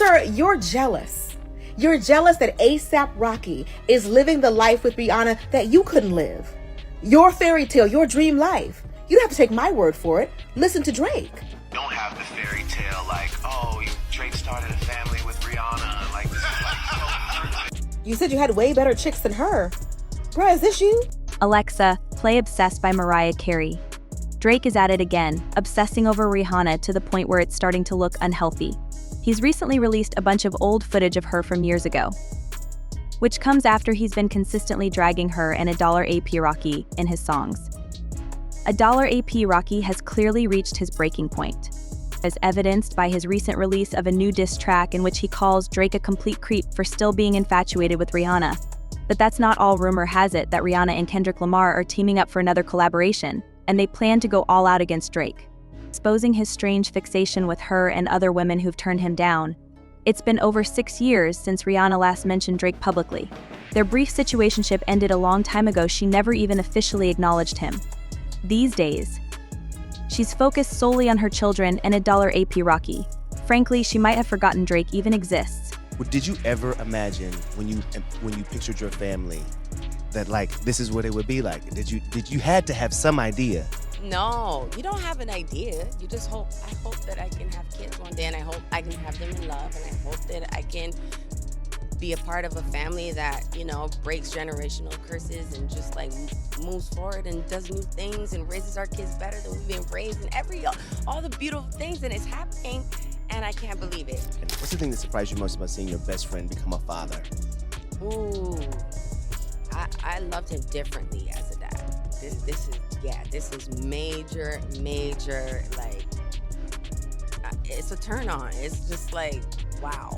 Sir, you're jealous. You're jealous that A$AP Rocky is living the life with Rihanna that you couldn't live. Your fairy tale, your dream life. You don't have to take my word for it. Listen to Drake. Don't have the fairy tale like, oh, Drake started a family with Rihanna. Like, this is like You said you had way better chicks than her. Bruh, is this you? Alexa, play Obsessed by Mariah Carey. Drake is at it again, obsessing over Rihanna to the point where it's starting to look unhealthy. He's recently released a bunch of old footage of her from years ago, which comes after he's been consistently dragging her and $AP Rocky in his songs. $AP Rocky has clearly reached his breaking point, as evidenced by his recent release of a new diss track in which he calls Drake a complete creep for still being infatuated with Rihanna. But that's not all. Rumor has it that Rihanna and Kendrick Lamar are teaming up for another collaboration, and they plan to go all out against Drake, exposing his strange fixation with her and other women who've turned him down. It's been over 6 years since Rihanna last mentioned Drake publicly. Their brief situationship ended a long time ago. She never even officially acknowledged him. These days, she's focused solely on her children and $AP Rocky. Frankly, she might have forgotten Drake even exists. Did you ever imagine when you pictured your family that like this is what it would be like? Did you had to have some idea? No, you don't have an idea. You just hope. I hope that I can have kids one day, and I hope I can have them in love, and I hope that I can be a part of a family that, you know, breaks generational curses and just like moves forward and does new things and raises our kids better than we've been raised, and all the beautiful things that is happening, and I can't believe it. What's the thing that surprised you most about seeing your best friend become a father? Ooh, I loved him differently as a dad. This is major, like, it's a turn on. It's just like, wow.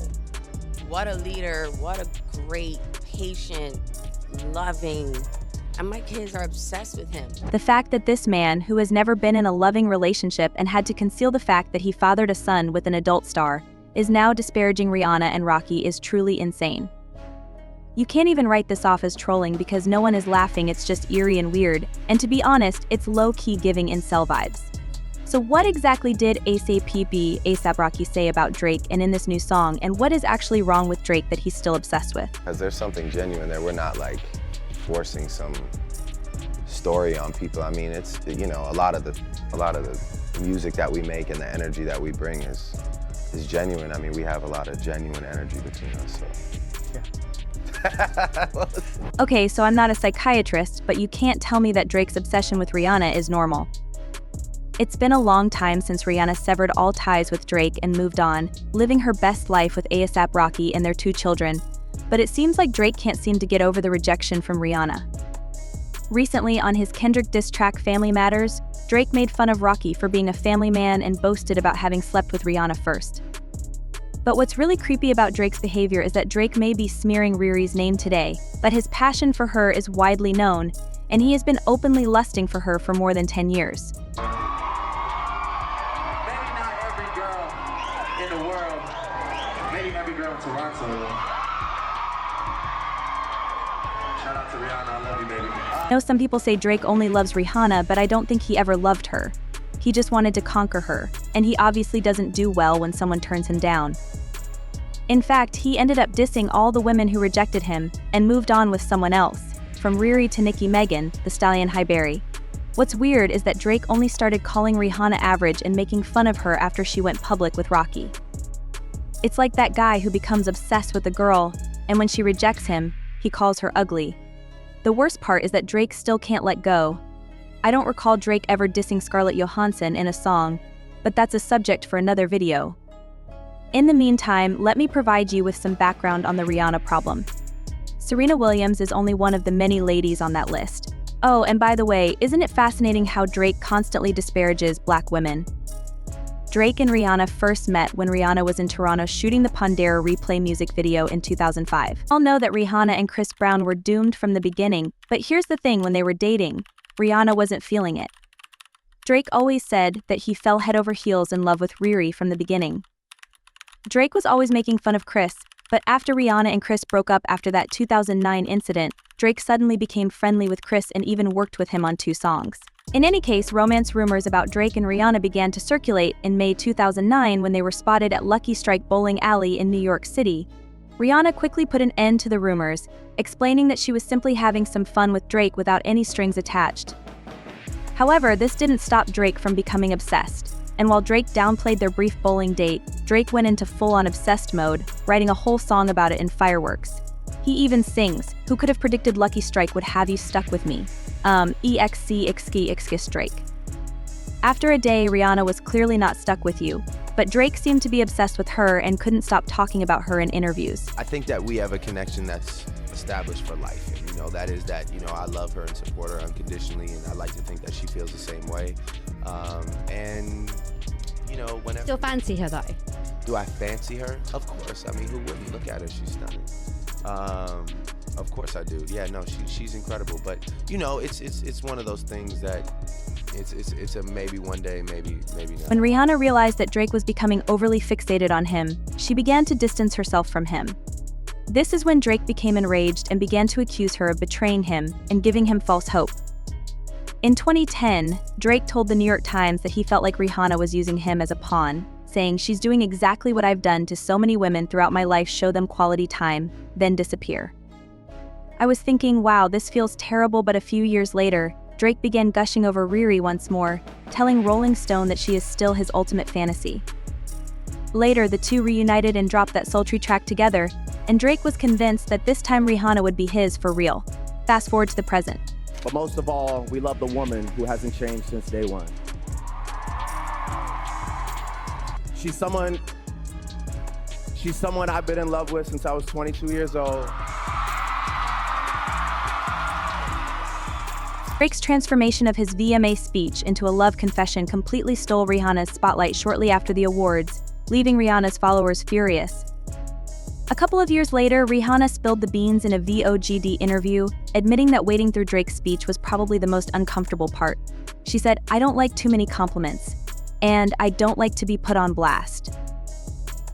What a leader, what a great, patient, loving, and my kids are obsessed with him. The fact that this man, who has never been in a loving relationship and had to conceal the fact that he fathered a son with an adult star, is now disparaging Rihanna and Rocky is truly insane. You can't even write this off as trolling because no one is laughing, it's just eerie and weird, and to be honest, it's low-key giving incel vibes. So what exactly did A$AP Rocky say about Drake and in this new song, and what is actually wrong with Drake that he's still obsessed with? Because there's something genuine there. We're not like forcing some story on people. I mean, it's, you know, a lot of the music that we make and the energy that we bring is genuine. I mean, we have a lot of genuine energy between us, so yeah. Okay, so I'm not a psychiatrist, but you can't tell me that Drake's obsession with Rihanna is normal. It's been a long time since Rihanna severed all ties with Drake and moved on, living her best life with A$AP Rocky and their 2 children, but it seems like Drake can't seem to get over the rejection from Rihanna. Recently, on his Kendrick diss track Family Matters, Drake made fun of Rocky for being a family man and boasted about having slept with Rihanna first. But what's really creepy about Drake's behavior is that Drake may be smearing Riri's name today, but his passion for her is widely known, and he has been openly lusting for her for more than 10 years. Maybe not every girl in the world, maybe every girl in Toronto. Shout out to Rihanna, I love you, baby. I know some people say Drake only loves Rihanna, but I don't think he ever loved her. He just wanted to conquer her, and he obviously doesn't do well when someone turns him down. In fact, he ended up dissing all the women who rejected him and moved on with someone else, from Riri to Nicki Megan, the stallion Highberry. What's weird is that Drake only started calling Rihanna average and making fun of her after she went public with Rocky. It's like that guy who becomes obsessed with a girl, and when she rejects him, he calls her ugly. The worst part is that Drake still can't let go. I don't recall Drake ever dissing Scarlett Johansson in a song, but that's a subject for another video. In the meantime, let me provide you with some background on the Rihanna problem. Serena Williams is only one of the many ladies on that list. Oh, and by the way, isn't it fascinating how Drake constantly disparages Black women? Drake and Rihanna first met when Rihanna was in Toronto shooting the Pondera Replay music video in 2005. I'll know that Rihanna and Chris Brown were doomed from the beginning, but here's the thing: when they were dating, Rihanna wasn't feeling it. Drake always said that he fell head over heels in love with Riri from the beginning. Drake was always making fun of Chris, but after Rihanna and Chris broke up after that 2009 incident, Drake suddenly became friendly with Chris and even worked with him on 2 songs. In any case, romance rumors about Drake and Rihanna began to circulate in May 2009 when they were spotted at Lucky Strike Bowling Alley in New York City. Rihanna quickly put an end to the rumors, explaining that she was simply having some fun with Drake without any strings attached. However, this didn't stop Drake from becoming obsessed, and while Drake downplayed their brief bowling date, Drake went into full-on obsessed mode, writing a whole song about it in Fireworks. He even sings, "Who could have predicted Lucky Strike would have you stuck with me? EXC Drake." After a day, Rihanna was clearly not stuck with you, but Drake seemed to be obsessed with her and couldn't stop talking about her in interviews. I think that we have a connection that's established for life. And, that is that, I love her and support her unconditionally, and I like to think that she feels the same way. Whenever... Still fancy her though? Do I fancy her? Of course. I mean, who wouldn't? Look at her, she's stunning. Of course I do. Yeah, no, she's incredible. But it's one of those things that it's a maybe one day, maybe not. When Rihanna realized that Drake was becoming overly fixated on him, she began to distance herself from him. This is when Drake became enraged and began to accuse her of betraying him and giving him false hope. In 2010, Drake told the New York Times that he felt like Rihanna was using him as a pawn, saying, "She's doing exactly what I've done to so many women throughout my life, show them quality time, then disappear." I was thinking, wow, this feels terrible, but a few years later, Drake began gushing over Riri once more, telling Rolling Stone that she is still his ultimate fantasy. Later, the two reunited and dropped that sultry track together, and Drake was convinced that this time Rihanna would be his for real. Fast forward to the present. But most of all, we love the woman who hasn't changed since day one. She's someone I've been in love with since I was 22 years old. Drake's transformation of his VMA speech into a love confession completely stole Rihanna's spotlight shortly after the awards, leaving Rihanna's followers furious. A couple of years later, Rihanna spilled the beans in a VOGD interview, admitting that waiting through Drake's speech was probably the most uncomfortable part. She said, "I don't like too many compliments, and I don't like to be put on blast."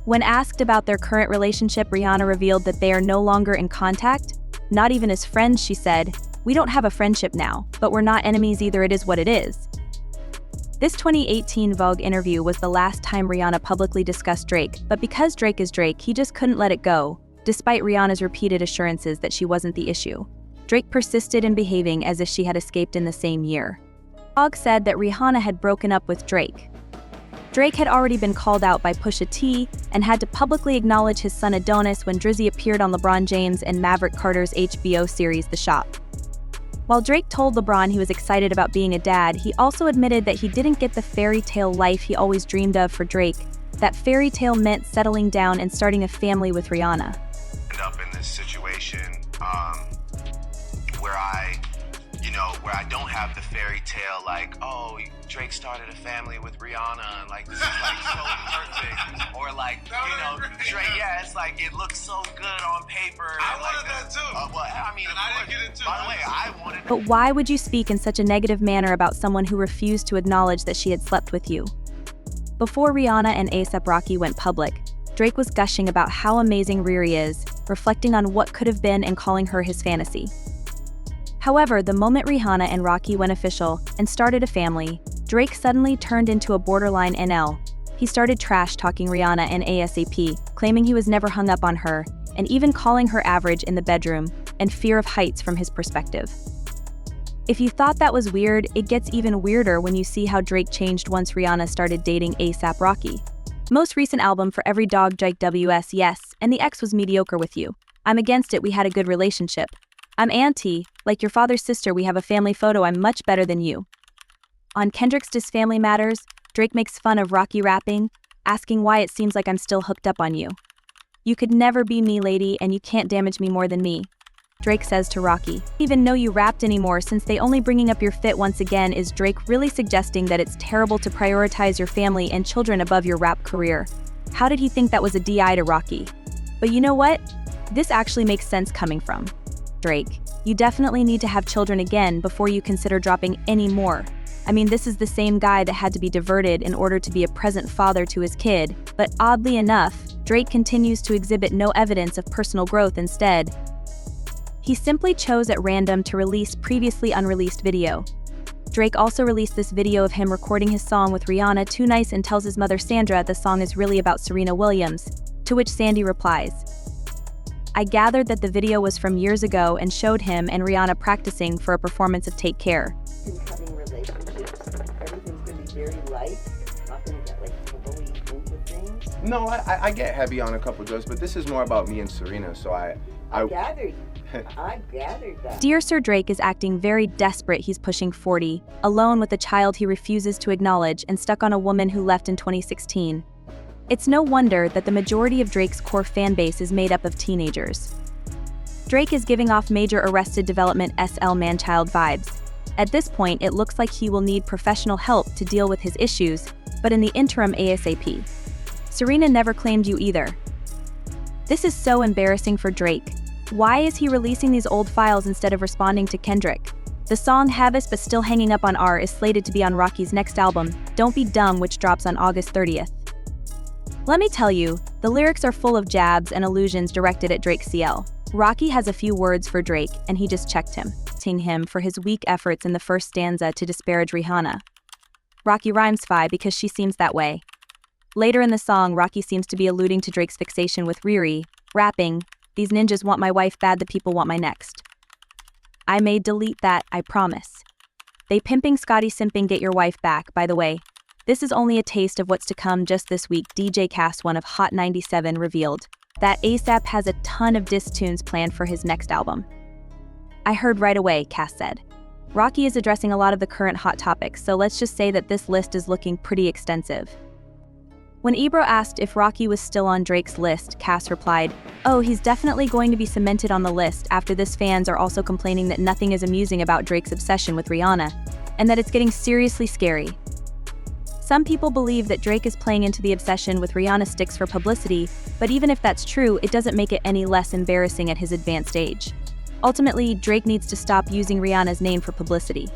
When asked about their current relationship, Rihanna revealed that they are no longer in contact, not even as friends. She said, "We don't have a friendship now, but we're not enemies either. It is what it is." This 2018 Vogue interview was the last time Rihanna publicly discussed Drake, but because Drake is Drake, he just couldn't let it go, despite Rihanna's repeated assurances that she wasn't the issue. Drake persisted in behaving as if she had escaped in the same year. Vogue said that Rihanna had broken up with Drake. Drake had already been called out by Pusha T and had to publicly acknowledge his son Adonis when Drizzy appeared on LeBron James and Maverick Carter's HBO series The Shop. While Drake told LeBron he was excited about being a dad, he also admitted that he didn't get the fairy tale life he always dreamed of for Drake. That fairy tale meant settling down and starting a family with Rihanna. End up in this situation where I don't have the fairy tale like, oh, Drake started a family with Rihanna and like this is like so perfect, or like Drake, yeah, it's like it looks so good on paper. I wanted that too. Well, I mean, and I didn't get it too. By the way, I wanted. But why would you speak in such a negative manner about someone who refused to acknowledge that she had slept with you? Before Rihanna and A$AP Rocky went public, Drake was gushing about how amazing Riri is, reflecting on what could have been and calling her his fantasy. However, the moment Rihanna and Rocky went official and started a family, Drake suddenly turned into a borderline NL. He started trash-talking Rihanna and A$AP, claiming he was never hung up on her, and even calling her average in the bedroom, and fear of heights from his perspective. If you thought that was weird, it gets even weirder when you see how Drake changed once Rihanna started dating A$AP Rocky. Most recent album For Every Dog Drake WS, yes, and the ex was mediocre with you. I'm against it, we had a good relationship. I'm anti, like your father's sister, we have a family photo, I'm much better than you. On Kendrick's Diss Family Matters, Drake makes fun of Rocky rapping, asking why it seems like I'm still hooked up on you. You could never be me, lady, and you can't damage me more than me. Drake says to Rocky, even know you rapped anymore since they only bringing up your fit once again. Is Drake really suggesting that it's terrible to prioritize your family and children above your rap career? How did he think that was a DI to Rocky? But you know what? This actually makes sense coming from Drake. You definitely need to have children again before you consider dropping any more. I mean, this is the same guy that had to be diverted in order to be a present father to his kid, but oddly enough, Drake continues to exhibit no evidence of personal growth instead. He simply chose at random to release previously unreleased video. Drake also released this video of him recording his song with Rihanna Too Nice and tells his mother Sandra the song is really about Serena Williams, to which Sandy replies, "I gathered that the video was from years ago and showed him and Rihanna practicing for a performance of Take Care." In having relationships, everything's gonna be very light, not gonna get like heavily into things. No, I get heavy on a couple jokes, but this is more about me and Serena, so I gathered that. Dear Sir Drake is acting very desperate. He's pushing 40, alone with a child he refuses to acknowledge, and stuck on a woman who left in 2016. It's no wonder that the majority of Drake's core fan base is made up of teenagers. Drake is giving off major Arrested Development SL man-child vibes. At this point, it looks like he will need professional help to deal with his issues, but in the interim ASAP. Serena never claimed you either. This is so embarrassing for Drake. Why is he releasing these old files instead of responding to Kendrick? The song Havis But Still Hanging Up on R is slated to be on Rocky's next album, Don't Be Dumb, which drops on August 30th. Let me tell you, the lyrics are full of jabs and allusions directed at Drake CL. Rocky has a few words for Drake, and he just checked him, taunting him for his weak efforts in the first stanza to disparage Rihanna. Rocky rhymes Fi because she seems that way. Later in the song, Rocky seems to be alluding to Drake's fixation with Riri, rapping, "These ninjas want my wife bad, the people want my next. I may delete that, I promise. They pimping Scotty simping get your wife back, by the way. This is only a taste of what's to come. Just this week, DJ Cast, one of Hot 97, revealed that ASAP has a ton of diss tunes planned for his next album. I heard right away, Cass said. Rocky is addressing a lot of the current hot topics, so let's just say that this list is looking pretty extensive. When Ebro asked if Rocky was still on Drake's list, Cass replied, "Oh, he's definitely going to be cemented on the list. After this, fans are also complaining that nothing is amusing about Drake's obsession with Rihanna, and that it's getting seriously scary." Some people believe that Drake is playing into the obsession with Rihanna sticks for publicity, but even if that's true, it doesn't make it any less embarrassing at his advanced age. Ultimately, Drake needs to stop using Rihanna's name for publicity.